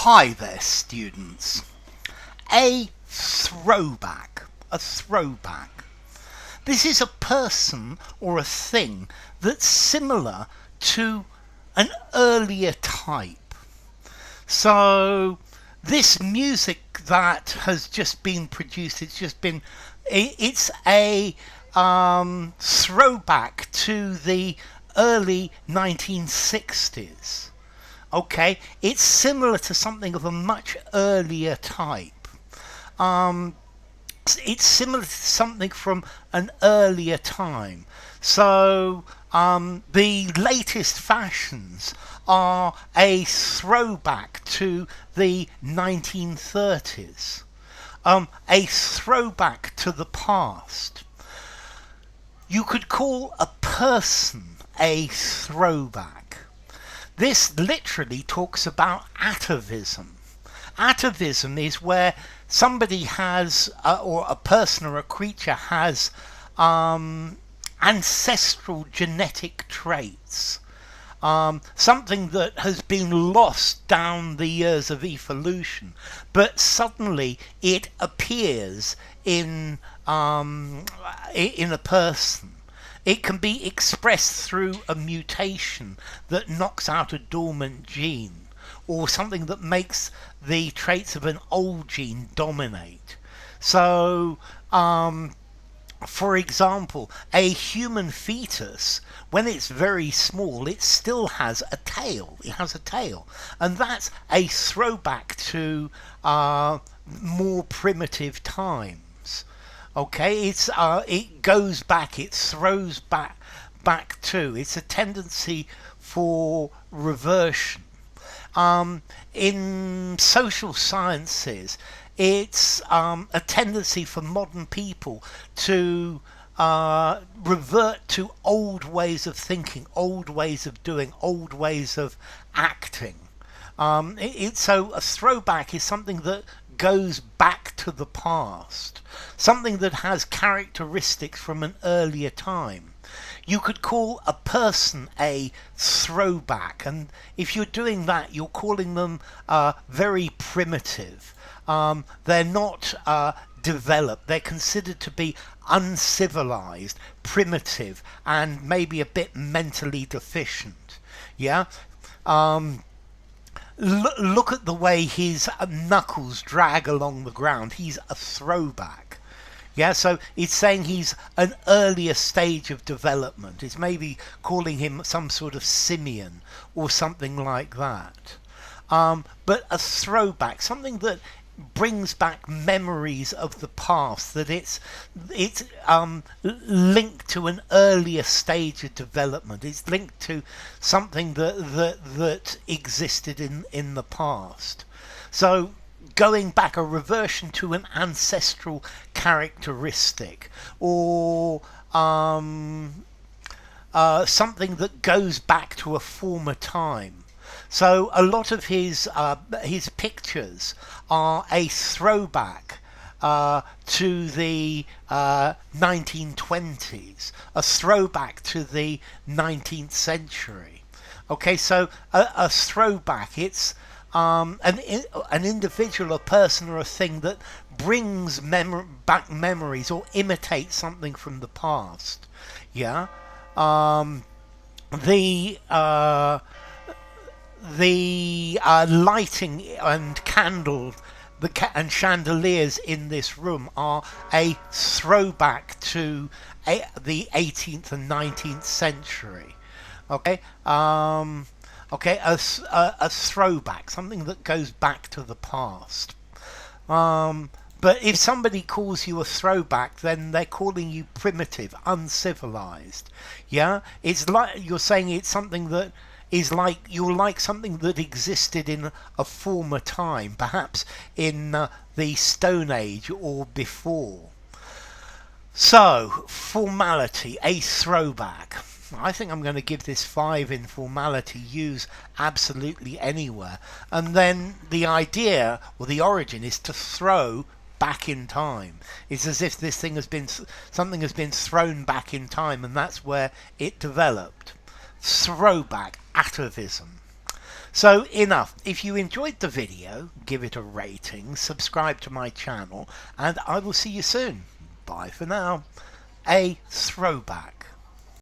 Hi there, students. A throwback. A throwback. This is a person or a thing that's similar to an earlier type. So this music that has just been produced, it's a throwback to the early 1960s. Okay, it's similar to something of a much earlier type. It's similar to something from an earlier time. So the latest fashions are a throwback to the 1930s, a throwback to the past. You could call a person a throwback. This literally talks about atavism. Atavism is where somebody has, or a person or a creature has, ancestral genetic traits. Something that has been lost down the years of evolution, but suddenly it appears in a person. It can be expressed through a mutation that knocks out a dormant gene, or something that makes the traits of an old gene dominate. So, for example, a human fetus, when it's very small, it still has a tail. It has a tail. And that's a throwback to more primitive times. Okay, it goes back, it throws back to. It's a tendency for reversion. In social sciences, it's a tendency for modern people to revert to old ways of thinking, old ways of doing, old ways of acting. So a throwback is something that goes back to the past, something that has characteristics from an earlier time. You could call a person a throwback, and if you're doing that, you're calling them very primitive. They're not developed. They're considered to be uncivilized, primitive, and maybe a bit mentally deficient. Yeah. Look at the way his knuckles drag along the ground. He's a throwback. Yeah, so it's saying he's an earlier stage of development. It's maybe calling him some sort of simian or something like that. But a throwback, something that brings back memories of the past, that it's linked to an earlier stage of development. It's linked to something that existed in the past. So going back, a reversion to an ancestral characteristic, or something that goes back to a former time. So a lot of his pictures are a throwback to the 1920s, a throwback to the 19th century. Okay, so a throwback, it's an individual, a person, or a thing that brings back memories or imitates something from the past. Yeah, the lighting and candles and chandeliers in this room are a throwback to the 18th and 19th century. Okay, a throwback, something that goes back to the past. But if somebody calls you a throwback, then they're calling you primitive, uncivilized. Yeah, it's like you're saying it's something that is like, you're like something that existed in a former time, perhaps in the Stone Age or before. So, formality, a throwback. I think I'm going to give this 5 in formality, use absolutely anywhere. And then the idea, or the origin, is to throw back in time. It's as if this thing something has been thrown back in time, and that's where it developed. Throwback, atavism. So enough. If you enjoyed the video, give it a rating, subscribe to my channel, and I will see you soon. Bye for now. A throwback.